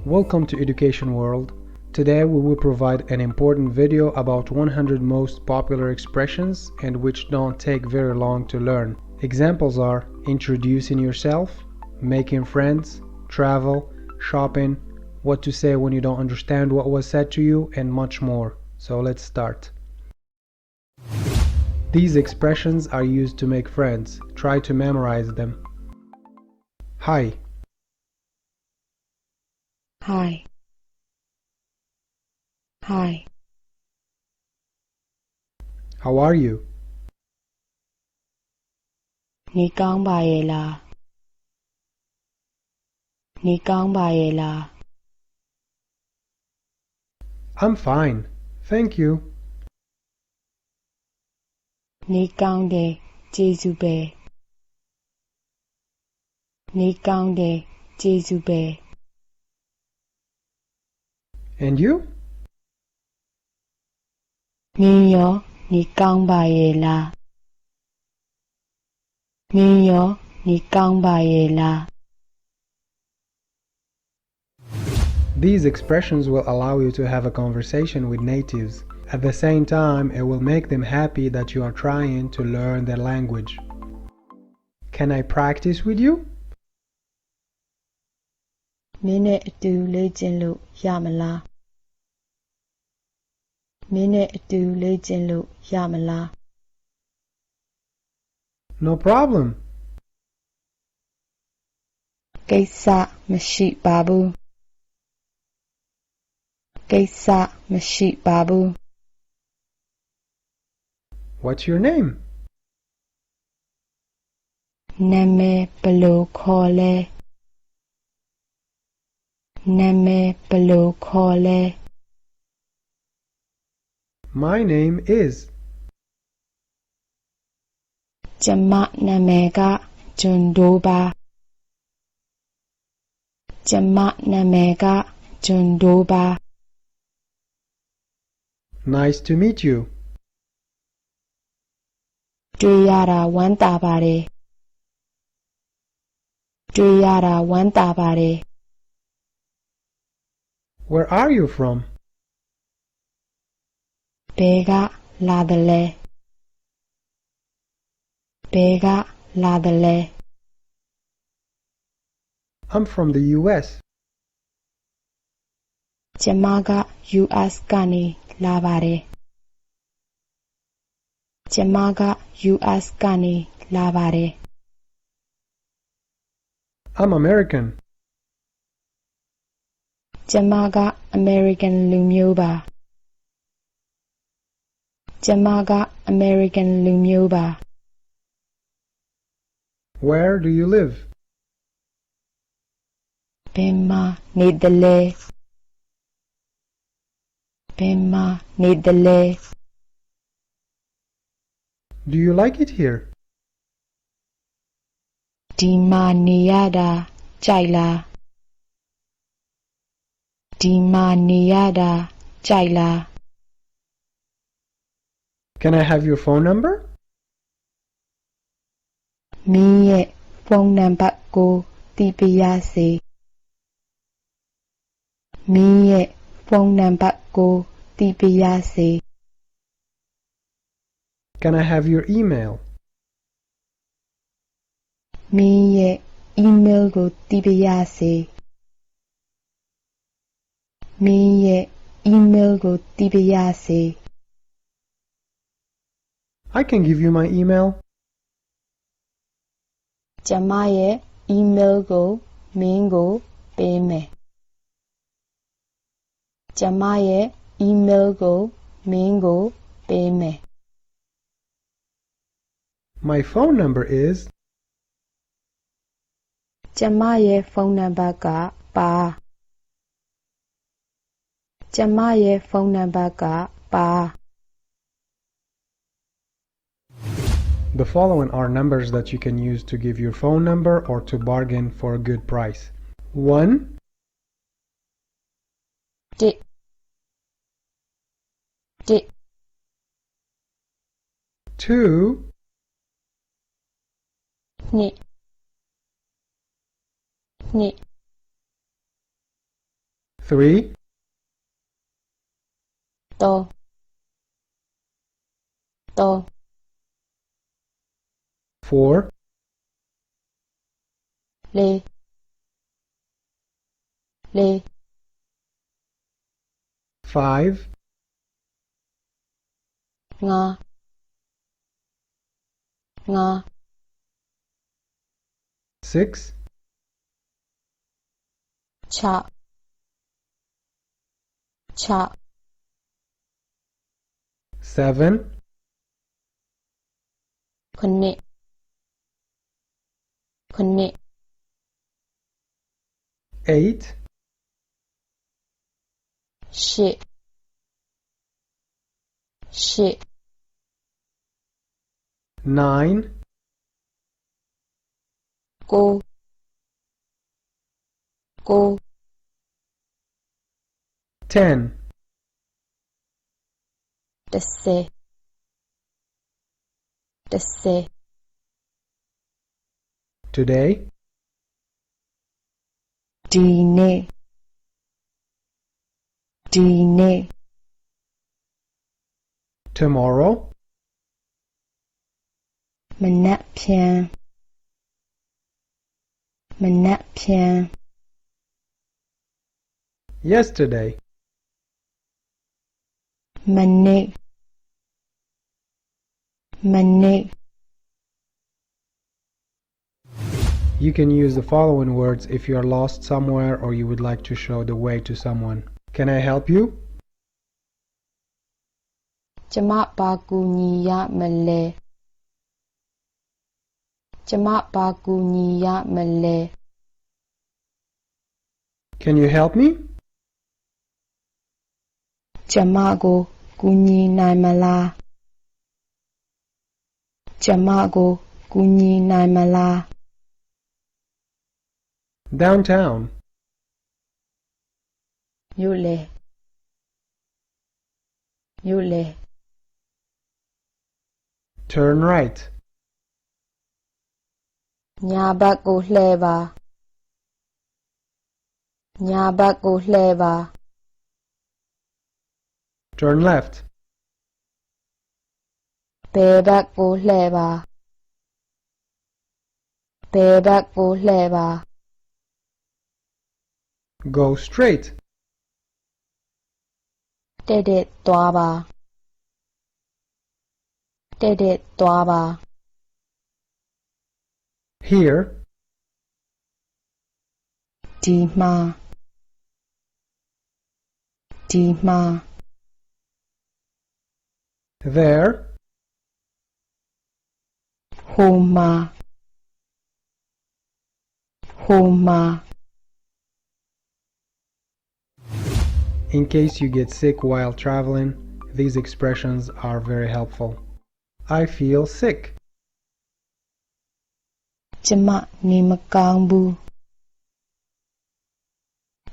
Welcome to Education World. Today we will provide an important video about 100 most popular expressions and which don't take very long to learn. Examples are introducing yourself, making friends, travel, shopping, what to say when you don't understand what was said to you, and much more. So let's start. These expressions are used to make friends. Try to memorize them. Hi. Hi. Hi. How are you? 你刚吧耶啦？你刚吧耶啦？ I'm fine. Thank you. 你刚的ကျေးဇူးပဲ。你刚的ကျေးဇူးပဲ。 And you? 您ရော你刚吧耶啦？您ရော你刚吧耶啦？ These expressions will allow you to have a conversation with natives. At the same time, it will make them happy that you are trying to learn their language. Can I practice with you? မင်းနဲ့အတူလေ့ကျင့်လို့ရမလားမင်းနဲ့အတူလေ့ကျင့်လို့ရမလား No problem. ကိစ္စမရှိပါဘူးကိစ္စမရှိပါဘူး What's your name? နာမည်ဘယ်လိုခေါ်လဲနာမည်ဘယ်လိုခေါ်လဲ My name is. ကျမနာမည်ကဂျွန်ဒိုးပါကျမနာမည်ကဂျွန်ဒိုးပါ Nice to meet you. တွေ့ရတာဝမ်းသာပါတယ်တွေ့ရတာဝမ်းသာပါတယ် Where are you from? ဘယ်ကလာတယ်လဲဘယ်ကလာတယ်လဲ I'm from the US. ကျမက US ကနေလာပါတယ်ကျမက US ကနေလာပါတယ် I'm American. ကျမက American လူမျိုးပါကျမက American လူမျိုးပါ Where do you live? ဘယ်မှာနေတယ်လဲဘယ်မှာနေတယ်လဲ Do you like it here? ဒီမှာနေရတာကြိုက်လားဒီမှာနေရတာကြိုက်လား Can I have your phone number? မင်းရဲ့ဖုန်းနံပါတ်ကိုသိပါရစေမင်းရဲ့ဖုန်းနံပါတ်ကိုသိပါရစေ Can I have your email? မင်းရဲ့ email ကိုသိပါရစေမင်းရဲ့ email ကိုသိပါရစေ I can give you my email. ကျမရဲ့ email ကိုမင်းကိုပေးမယ်ကျမရဲ့ email ကိုမင်းကိုပေးမယ် My phone number is. ကျမရဲ့ဖုန်းနံပါတ်ကပါကျမရဲ့ဖုန်းနံပါတ်ကပါ The following are numbers that you can use to give your phone number or to bargain for a good price. 1, တစ်တစ် 2, နှစ်နှစ် 3, 多多 4, လေးလေး 5, ငါငါ 6, ချချ 7, ခုနှစ်ခုနှစ် 8, ရှစ်ရှစ် 9, ကိုကို 10. 30 Today, ဒီနေ့ဒီနေ့ tomorrow, မနက်ဖြန်မနက်ဖြန် yesterday, မနေ့မနေ့ You can use the following words if you are lost somewhere or you would like to show the way to someone. Can I help you? ကျမဘာကူညီရမလဲကျမဘာကူညီရမလဲ Can you help me? ကျမကိုကူညီနိုင်မလားကျမကိုကူညီနိုင်မလား Downtown, မြို့လေမြို့လေ turn right, ညာဘက်ကိုလှည့်ပါညာဘက်ကိုလှည့်ပါ turn left, ဘယ်ဘက်ကိုလှည့်ပါဘယ်ဘက်ကိုလှည့်ပါ go straight, တဲ့တဲ့သွားပါတဲ့တဲ့သွားပါ here, ဒီမှာဒီမှာ there, ဟိုမှာဟိုမှာ In case you get sick while traveling, these expressions are very helpful. I feel sick. ကျမနေမကောင်းဘူး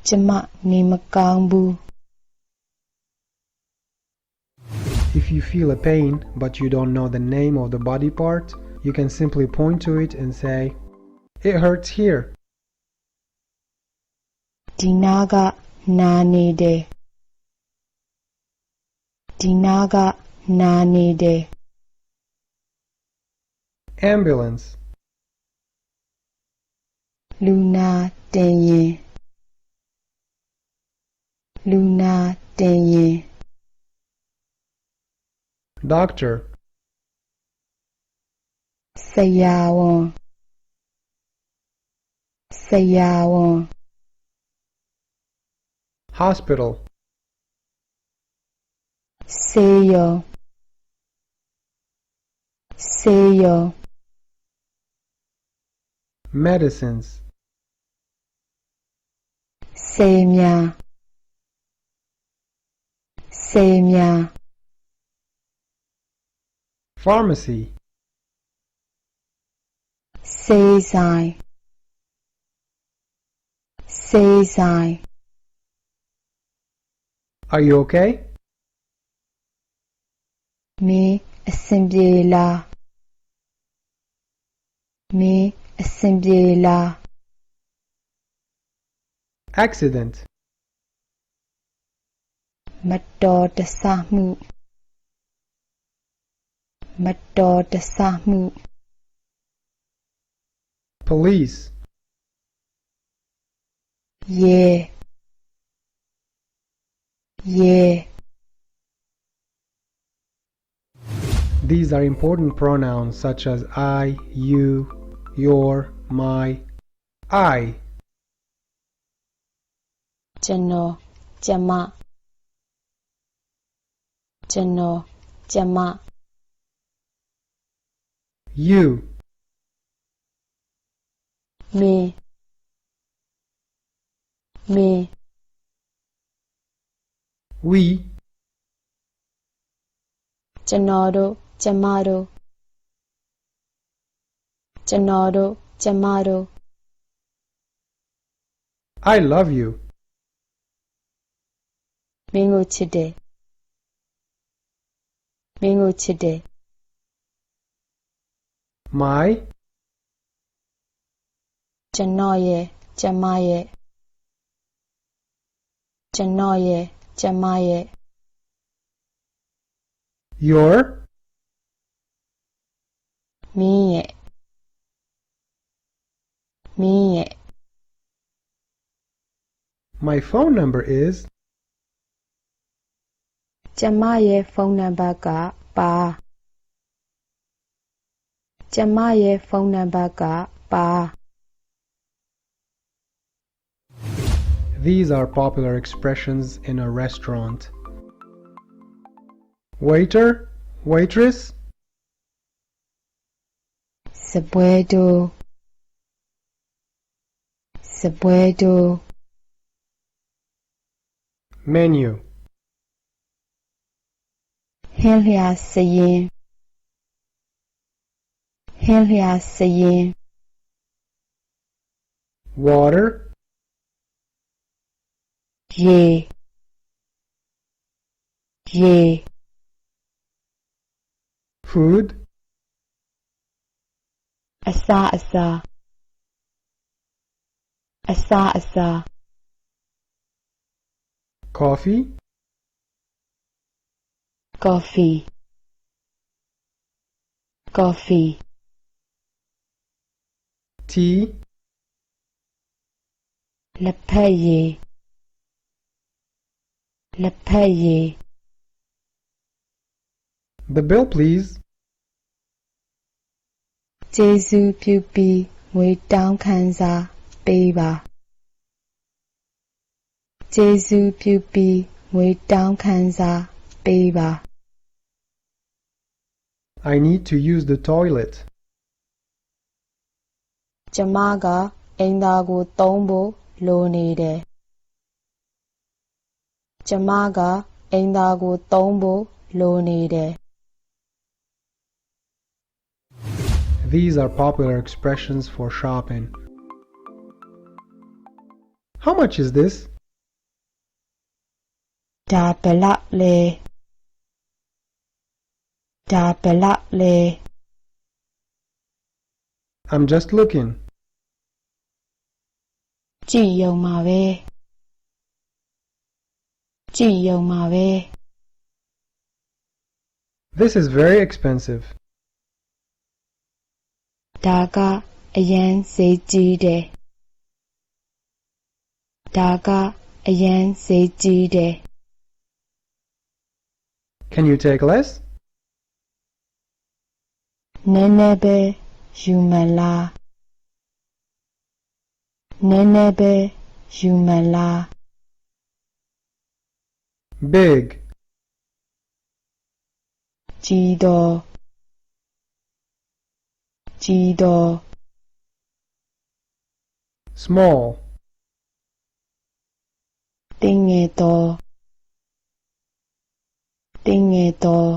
ကျမနေမကောင်းဘူး If you feel a pain but you don't know the name of the body part, you can simply point to it and say, "It hurts here." ဒီနာကနာနေတယ်ဒီနာကနာနေတယ် Ambulance, လူနာတင်ရင်လူနာတင်ရင် doctor, ဆရာဝန်ဆရာဝန် hospital, ဆေးရုံဆေးရုံ medicines, ဆေးများဆေးများ pharmacy, ဆေးဆိုင်ဆေးဆိုင် Are you okay? မင်းအဆင်ပြေလားမင်းအဆင်ပြေလား Accident, မတော်တဆမှုမတော်တဆမှု police, ရဲရဲ These are important pronouns such as I, you, your, my. I, ကျွန်တော်ကျမကျွန်တော်ကျမ you, မင်းမင်း we, ကျွန်တော်တို့ကျမတို့ကျွန်တော်တို့ကျမတို့ I love you. မင်းကိုချစ်တယ်မင်းကိုချစ်တယ် My, ကျွန်တော်ရဲ့ကျမရဲ့ကျွန်တော်ရဲ့ကျမရဲ့ your, မင်းရဲ့မင်းရဲ့ my phone number is, ကျမရဲ့ဖုန်းနံပါတ်ကပါကျမရဲ့ဖုန်းနံပါတ်ကပါ These are popular expressions in a restaurant. Waiter, waitress, စပွဲတို့စပွဲတို့ menu, ဟင်းလျာစရင်ဟင်းလျာစရင် water, ရေရေ food, အစာအစာအစာအစာ coffee, ကော်ဖီကော်ဖီ tea, လက်ဖက်ရည်လက်ဖက်ရည် the bill please, ကျေးဇူးပြုပြီးငွေတောင်းခံစာပေးပါကျေးဇူးပြုပြီးငွေတောင်းခံစာပေးပါ I need to use the toilet, ကျမကအိမ်သာကိုသုံးဖို့လိုနေတယ်ကျမကအိမ်သာကိုသုံးဖို့လိုနေတယ် These are popular expressions for shopping. How much is this? ဒါဘယ်လောက်လဲဒါဘယ်လောက်လဲ I'm just looking. ကြည့်ရုံပါပဲကြည့်ရုံပါပဲ This is very expensive. ဒါကအရန်ဈေးကြီးတယ်ဒါကအရန်ဈေးကြီးတယ် Can you take less? နည်းနည်းပဲယူမလားနည်းနည်းပဲယူမလား Big, ကြီးတော့ကြီးတော့ small, တင်းငယ်တော့တင်းငယ်တော့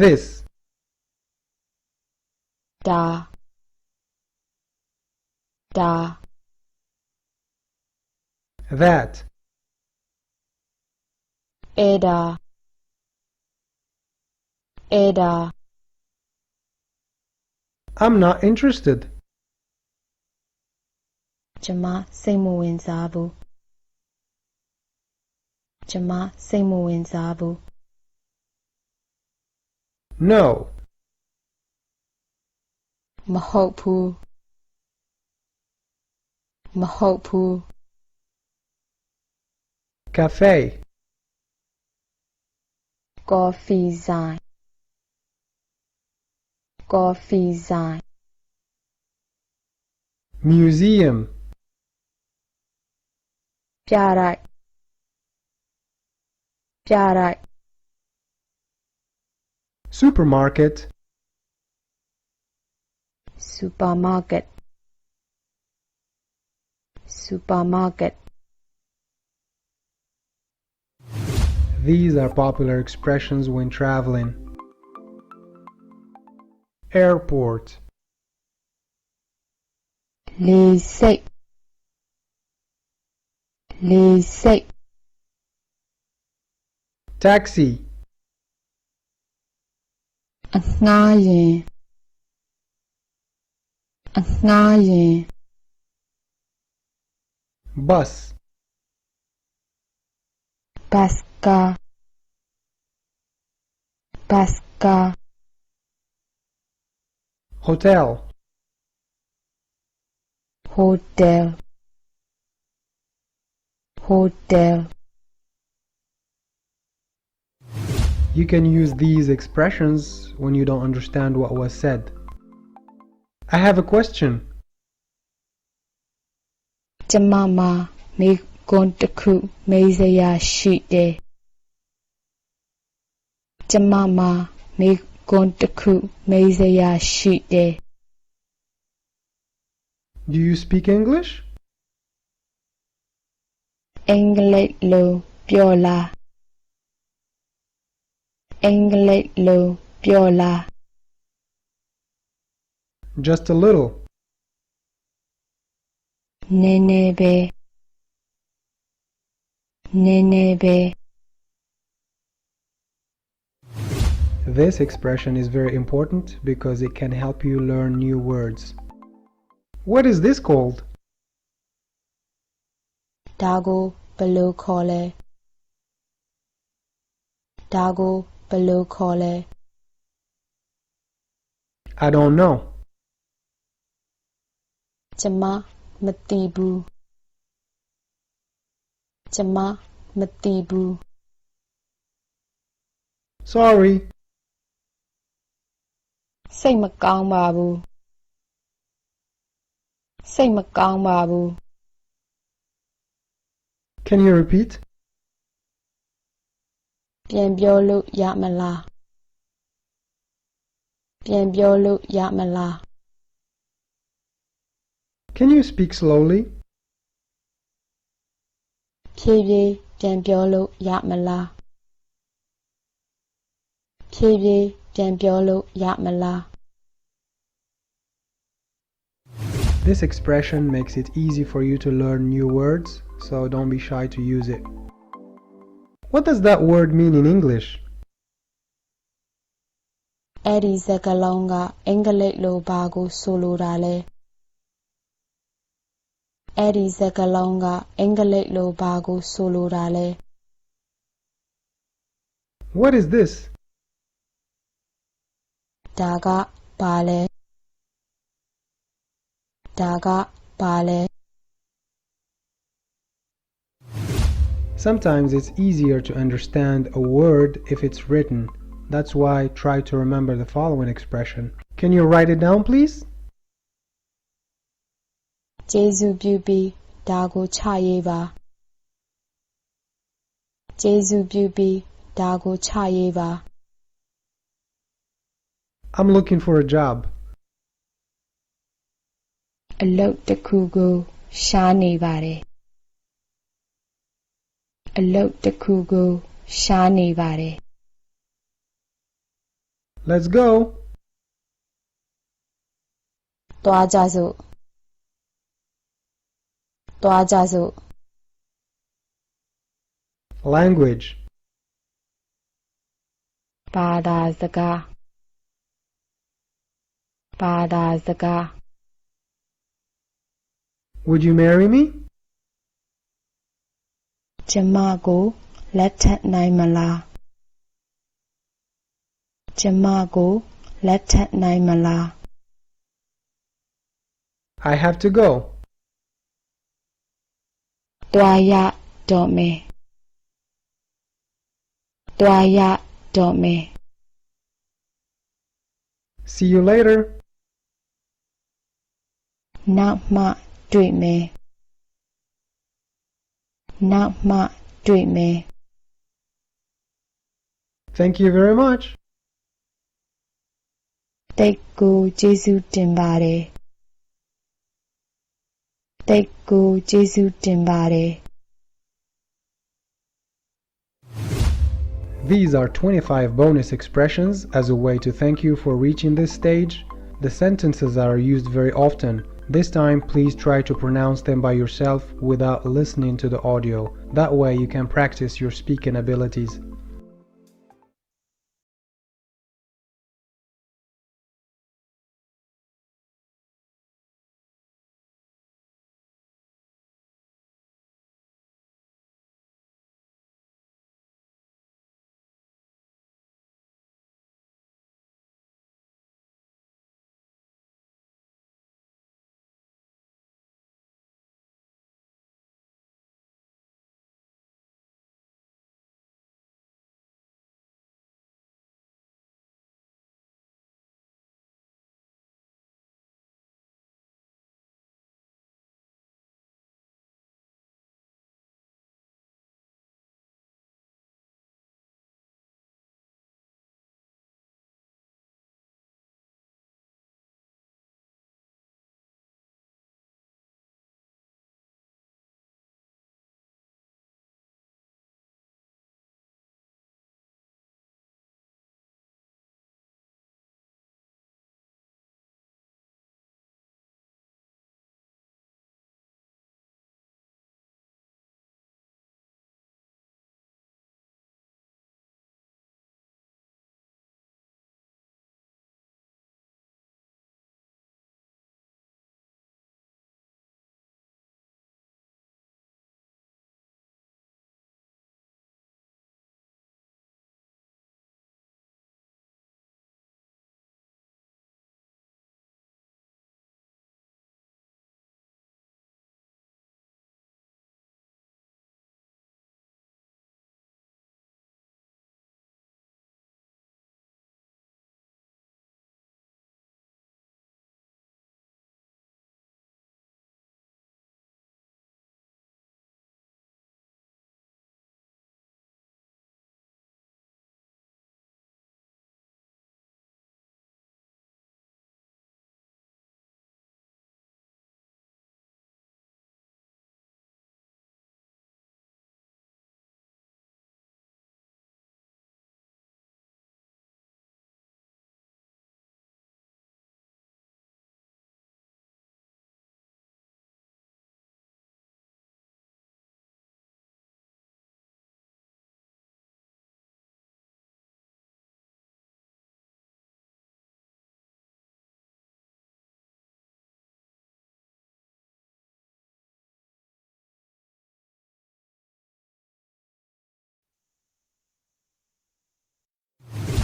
this, ဒါဒါ that, အဲ့ဒါအဲ့ဒါ I'm not interested. ကျမစိတ်မဝင်စားဘူး ကျမစိတ်မဝင်စားဘူး No. မဟုတ်ဘူးမဟုတ်ဘူး Cafe. ကော်ဖီဆိုင်ကော်ဖီဆိုင် Museum. ပြတိုက်ပြတိုက် Supermarket. supermarket supermarket These are popular expressions when traveling. Airport. လေစိတ်လေစိတ် Taxi. အငှားယာဉ်အငှားယာဉ် Bus. ဘတ်ကားဘတ်ကား Hotel. ဟိုတယ်ဟိုတယ် You can use these expressions when you don't understand what was said. I have a question. ကျမမှာမိကွန်းတစ်ခုမေးစရာရှိတယ်ကျမမှာမိကွန်းတစ်ခုမေးစရာရှိတယ် Do you speak English? အင်္ဂလိပ်လိုပြောလားအင်္ဂလိပ်လိုပြောလား Just a little. နည်းနည်းပဲနည်းနည်းပဲ This expression is very important because it can help you learn new words. What is this called? ဒါကိုဘယ်လိုခေါ်လဲဒါကိုဘယ်လိုခေါ်လဲ I don't know. ကျမမသိဘူးကျမမသိဘူး Sorry. စိတ်မကောင်းပါဘူးစိတ်မကောင်းပါဘူး Can you repeat? ပြန်ပြောလို့ရမလားပြန်ပြောလို့ရမလား Can you speak slowly? ဖြည်းဖြည်းပြန်ပြောလို့ရမလားဖြည်းဖြည်းပြန်ပြောလို့ရမလား This expression makes it easy for you to learn new words, so don't be shy to use it. What does that word mean in English? အဲ့ဒီစကားလုံးကအင်္ဂလိပ်လိုဘာကိုဆိုလိုတာလဲအဲ့ဒီစကားလုံးကအင်္ဂလိပ်လိုဘာကိုဆိုလိုတာလဲ What is this? ဒါကဘာလဲဒါကဘာလဲ Sometimes it's easier to understand a word if it's written. That's why try to remember the following expression. Can you write it down, please? ကျေးဇူးပြုပြီးဒါကိုချရေးပါကျေးဇူးပြုပြီးဒါကိုချရေးပါ I'm looking for a job. အလုပ်တစ်ခုကိုရှာနေပါတယ်အလုပ်တစ်ခုကိုရှာနေပါတယ် Let's go. သွားကြစို့သွားကြစို့ Language. ဘာသာစကားဘာသာစကား Would you marry me? ကျမကို လက်ထပ်နိုင်မလားကျမကိုလက်ထပ်နိုင်မလား I have to go. သွားရတော့မယ်သွားရတော့မယ် See you later. နောက်မှတွေ့မယ်နောက်မှတွေ့မယ် Thank you very much. တိတ်ကိုကျေးဇူးတင်ပါတယ်တိတ်ကိုကျေးဇူးတင်ပါတယ် These are 25 bonus expressions as a way to thank you for reaching this stage. The sentences are used very often. This time, please try to pronounce them by yourself without listening to the audio. That way you can practice your speaking abilities.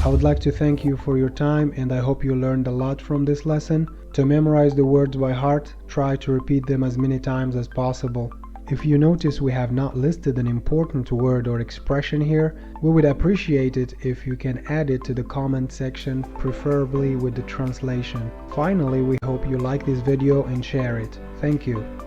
I would like to thank you for your time, and I hope you learned a lot from this lesson. To memorize the words by heart, try to repeat them as many times as possible. If you notice we have not listed an important word or expression here, we would appreciate it if you can add it to the comment section, preferably with the translation. Finally, we hope you like this video and share it. Thank you.